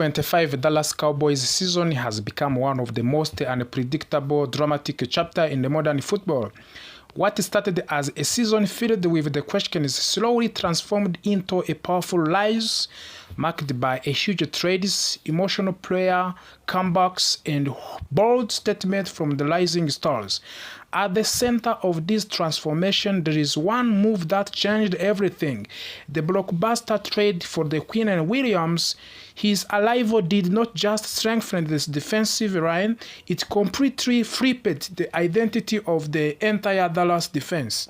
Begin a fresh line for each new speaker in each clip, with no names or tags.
25 Dallas Cowboys season has become one of the most unpredictable, dramatic chapters in the modern football. What started as a season filled with the questions slowly transformed into a powerful rise marked by a huge trades, emotional player comebacks, and bold statements from the rising stars. At the center of this transformation, there is one move that changed everything. The blockbuster trade for the Quinn and Williams. His arrival did not just strengthen this defensive line, it completely flipped the identity of the entire Dallas defense.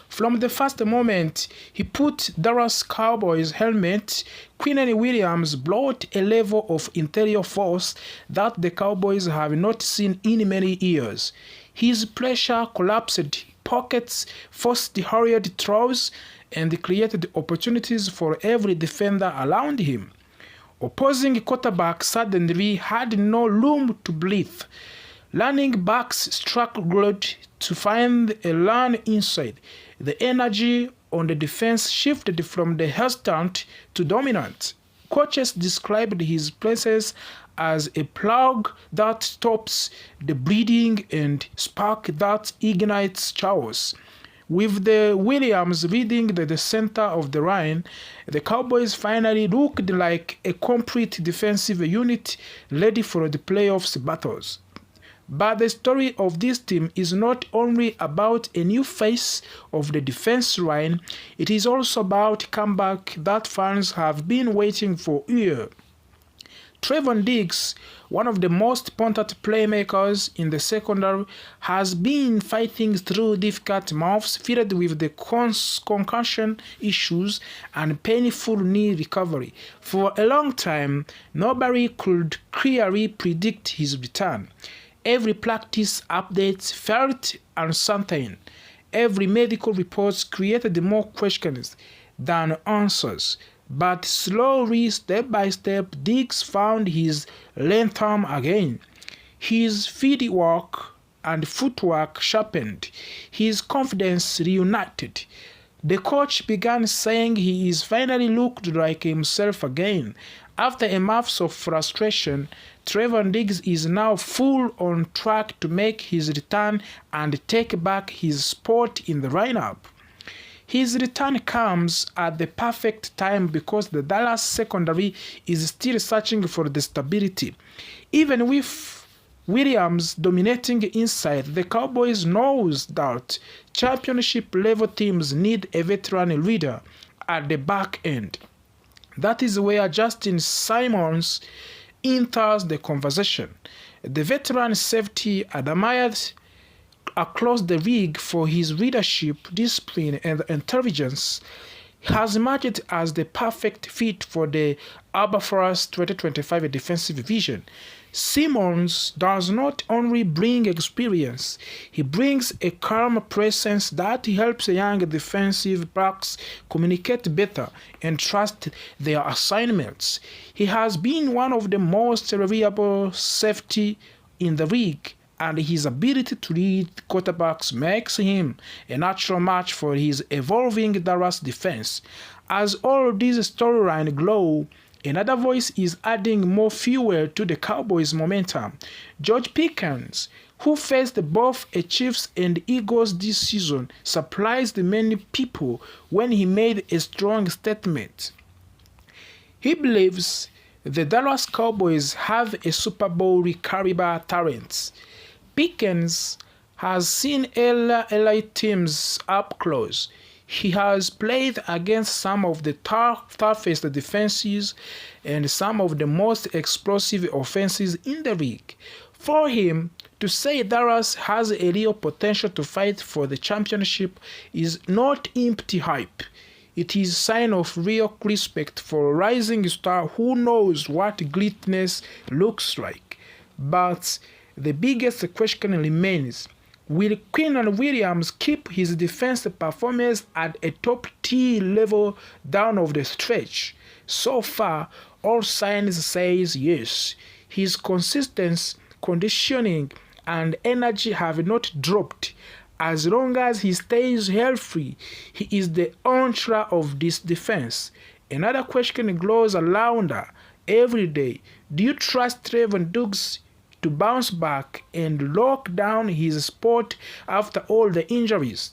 From the first moment he put Dallas Cowboys helmet, Quinn Williams brought a level of interior force that the Cowboys have not seen in many years. His pressure collapsed pockets, forced hurried throws, and created opportunities for every defender around him. Opposing quarterback suddenly had no room to breathe. Running backs struggled to find a run inside. The energy on the defense shifted from the hesitant to dominant. Coaches described his presence as a plug that stops the bleeding and spark that ignites chaos. With the Williams leading the center of the line, the Cowboys finally looked like a complete defensive unit ready for the playoffs battles. But the story of this team is not only about a new face of the defense line, it is also about comeback that fans have been waiting for years. Trevon Diggs, one of the most important playmakers in the secondary, has been fighting through difficult months filled with the concussion issues and painful knee recovery. For a long time, nobody could clearly predict his return. Every practice update felt uncertain. Every medical report created more questions than answers. But slowly, step by step, Diggs found his rhythm again. His footwork sharpened. His confidence reunited. The coach began saying he is finally looked like himself again. After a month of frustration, Trevon Diggs is now full on track to make his return and take back his spot in the lineup. His return comes at the perfect time because the Dallas secondary is still searching for the stability. Even with Williams dominating inside, the Cowboys knows that championship-level teams need a veteran leader at the back end. That is where Justin Simmons enters the conversation. The veteran safety admired across the league for his leadership, discipline, and intelligence has emerged as the perfect fit for the Albatross 2025 defensive vision. Simmons does not only bring experience, he brings a calm presence that helps young defensive backs communicate better and trust their assignments. He has been one of the most reliable safety in the league, and his ability to lead quarterbacks makes him a natural match for his evolving Dallas defense. As all these storylines grow, another voice is adding more fuel to the Cowboys' momentum. George Pickens, who faced both a Chiefs and Eagles this season, surprised many people when he made a strong statement. He believes the Dallas Cowboys have a Super Bowl caliber talent. Pickens has seen LA teams up close. He has played against some of the toughest defenses and some of the most explosive offenses in the league. For him to say Dallas has a real potential to fight for the championship is not empty hype. It is a sign of real respect for a rising star who knows what greatness looks like. But the biggest question remains, will Quinn Williams keep his defensive performance at a top-tier level down of the stretch? So far, all signs say yes. His consistency, conditioning, and energy have not dropped. As long as he stays healthy, he is the anchor of this defense. Another question grows around every day. Do you trust Trevon Diggs to bounce back and lock down his spot after all the injuries?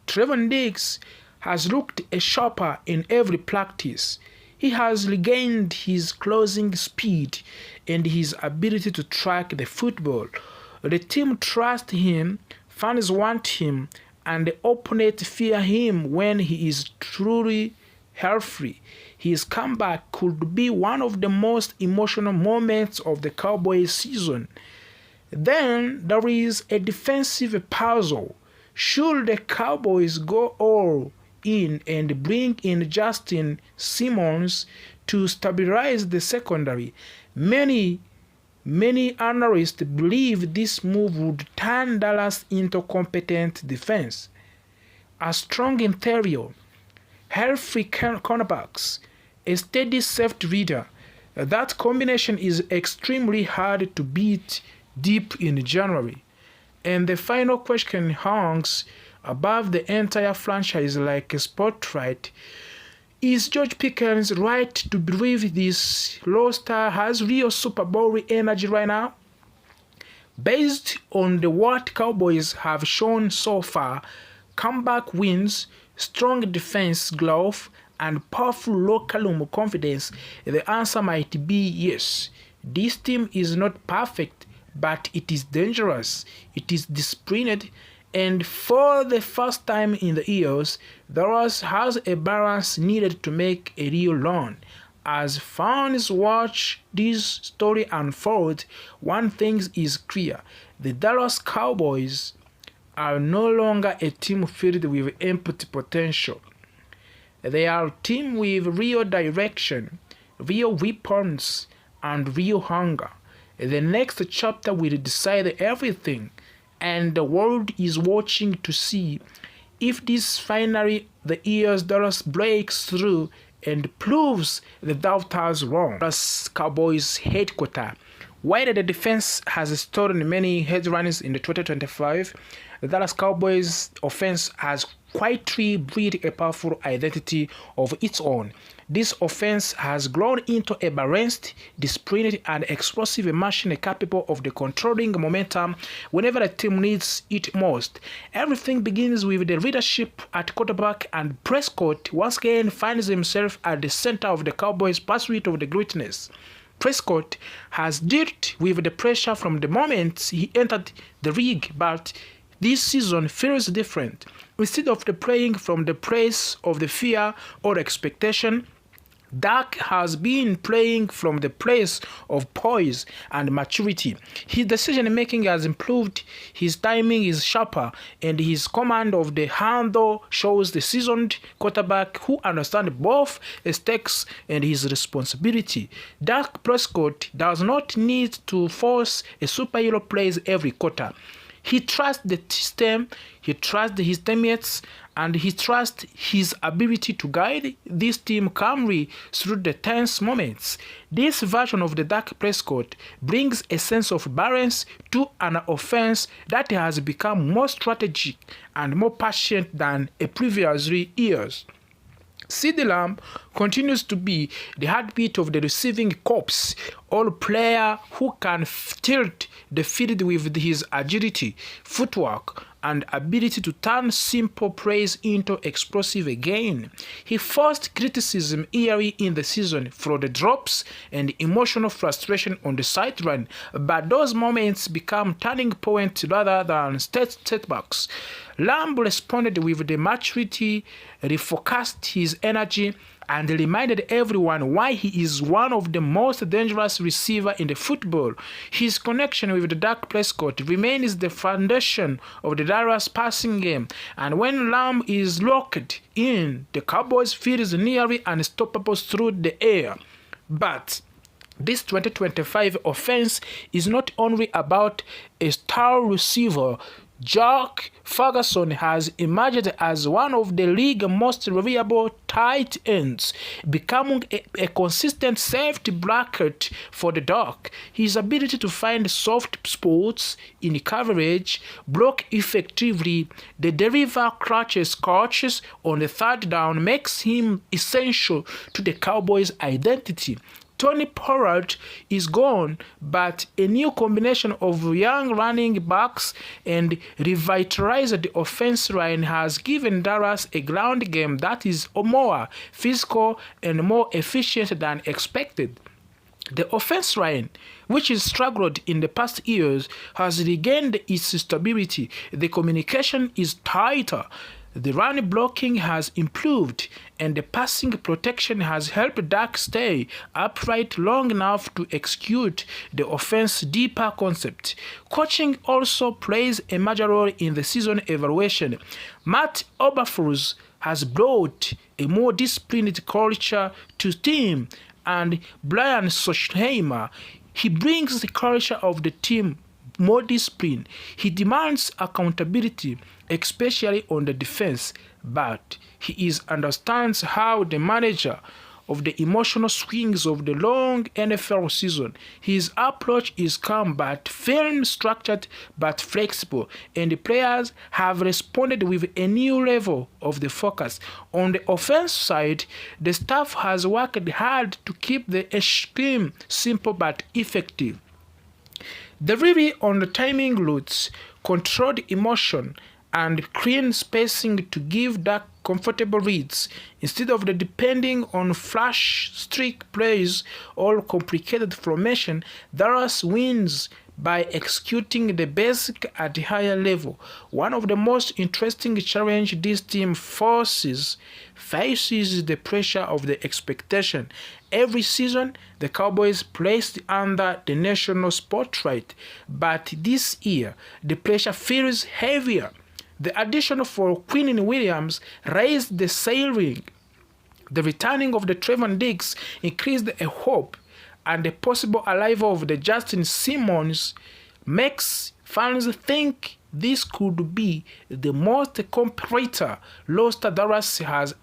Trevon Diggs has looked sharper in every practice. He has regained his closing speed and his ability to track the football. The team trusts him, fans want him, and the opponent fear him when he is truly healthy. His comeback could be one of the most emotional moments of the Cowboys season. Then there is a defensive puzzle. Should the Cowboys go all in and bring in Justin Simmons to stabilize the secondary? Many analysts believe this move would turn Dallas into competent defense. A strong interior, healthy cornerbacks, a steady safety reader. That combination is extremely hard to beat deep in January. And the final question hangs above the entire franchise like a spotlight. Is George Pickens right to believe this roster has real Super Bowl energy right now? Based on what Cowboys have shown so far, comeback wins, strong defense growth, and powerful locker room confidence, the answer might be yes. This team is not perfect, but it is dangerous, it is disciplined, and for the first time in the years, Dallas has a balance needed to make a real run. As fans watch this story unfold, one thing is clear: the Dallas Cowboys are no longer a team filled with empty potential. They are a team with real direction, real weapons, and real hunger. The next chapter will decide everything, and the world is watching to see if this finally the year's Dallas breaks through and proves the doubters wrong. Dallas Cowboys headquarters. While the defense has stolen many headlines in the 2025, the Dallas Cowboys offense has quietly breed a powerful identity of its own. This offense has grown into a balanced, disciplined, and explosive machine capable of controlling momentum whenever the team needs it most. Everything begins with the leadership at quarterback, and Prescott once again finds himself at the center of the Cowboys' pursuit of the greatness. Prescott has dealt with the pressure from the moment he entered the league, but this season feels different. Instead of playing from the place of the fear or expectation, Dak has been playing from the place of poise and maturity. His decision-making has improved, his timing is sharper, and his command of the handle shows the seasoned quarterback who understands both the stakes and his responsibility. Dak Prescott does not need to force a superhero plays every quarter. He trusts the system, he trusts his teammates, and he trusts his ability to guide this team calmly through the tense moments. This version of the Dak Prescott brings a sense of balance to an offense that has become more strategic and more patient than in previous years. CeeDee Lamb continues to be the heartbeat of the receiving corps, all player who can tilt the field with his agility, footwork, and ability to turn simple plays into explosive gain. He faced criticism early in the season for the drops and emotional frustration on the sideline, but those moments become turning points rather than setbacks. Lamb responded with the maturity, refocused his energy, and reminded everyone why he is one of the most dangerous receivers in the football. His connection with the Dak Prescott remains the foundation of the Dallas passing game, and when Lamb is locked in, the Cowboys feels nearly unstoppable through the air. But this 2025 offense is not only about a star receiver. Jack Ferguson has emerged as one of the league's most reliable tight ends, becoming a consistent safety blanket for the Duck. His ability to find soft spots in coverage, block effectively, the deliver clutches on the third down makes him essential to the Cowboys' identity. Tony Pollard is gone, but a new combination of young running backs and revitalized offense line has given Dallas a ground game that is more physical and more efficient than expected. The offense line, which has struggled in the past years, has regained its stability. The communication is tighter. The run blocking has improved, and the passing protection has helped Dak stay upright long enough to execute the offense deeper concept. Coaching also plays a major role in the season evaluation. Matt Eberflus has brought a more disciplined culture to team, and Brian Schottenheimer, he brings the culture of the team more discipline. He demands accountability, especially on the defense, but he understands how the manager of the emotional swings of the long NFL season. His approach is calm but firm, structured but flexible, and the players have responded with a new level of the focus. On the offense side, the staff has worked hard to keep the scheme simple but effective. The rely on the timing routes, controlled emotion, and clean spacing to give Dak comfortable reads instead of the depending on flash streak plays or complicated formation. Dallas wins by executing the basic at a higher level. One of the most interesting challenges this team faces the pressure of the expectation. Every season, the Cowboys placed under the national spotlight, but this year, the pressure feels heavier. The addition for Quinn Williams raised the ceiling. The returning of the Trevon Diggs increased the hope, and the possible arrival of the Justin Simmons makes fans think this could be the most complete roster Dallas has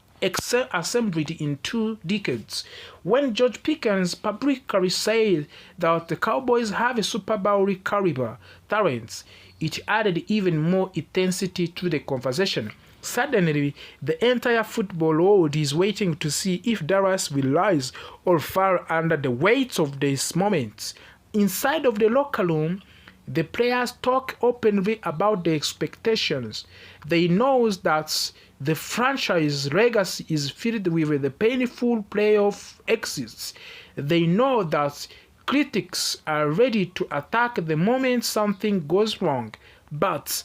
assembled in 2 decades. When George Pickens publicly said that the Cowboys have a Super Bowl caliber talent, it added even more intensity to the conversation. Suddenly, the entire football world is waiting to see if Dallas will rise or fall under the weight of this moment. Inside of the locker room, the players talk openly about the expectations. They know that the franchise legacy is filled with the painful playoff exits. They know that critics are ready to attack the moment something goes wrong, but